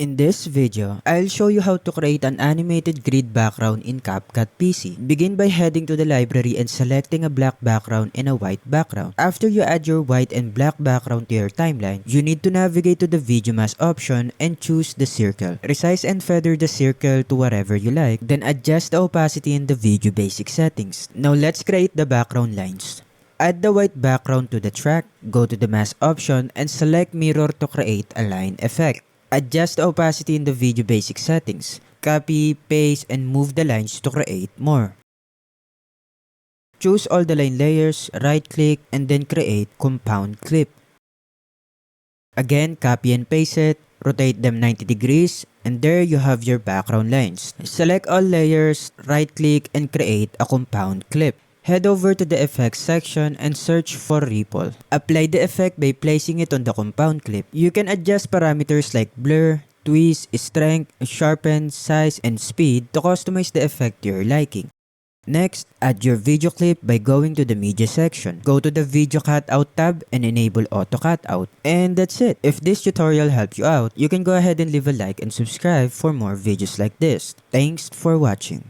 In this video, I'll show you how to create an animated grid background in CapCut PC. Begin by heading to the library and selecting a black background and a white background. After you add your white and black background to your timeline, you need to navigate to the video mask option and choose the circle. Resize and feather the circle to whatever you like, then adjust the opacity in the video basic settings. Now let's create the background lines. Add the white background to the track, go to the mask option and select mirror to create a line effect. Adjust the opacity in the video basic settings. Copy, paste, and move the lines to create more. Choose all the line layers, right click, and then create compound clip. Again, copy and paste it, rotate them 90 degrees, and there you have your background lines. Select all layers, right click, and create a compound clip. Head over to the effects section and search for ripple. Apply the effect by placing it on the compound clip. You can adjust parameters like blur, twist, strength, sharpen, size, and speed to customize the effect to your liking. Next, add your video clip by going to the media section. Go to the video cutout tab and enable auto cutout. And that's it. If this tutorial helped you out, you can go ahead and leave a like and subscribe for more videos like this. Thanks for watching.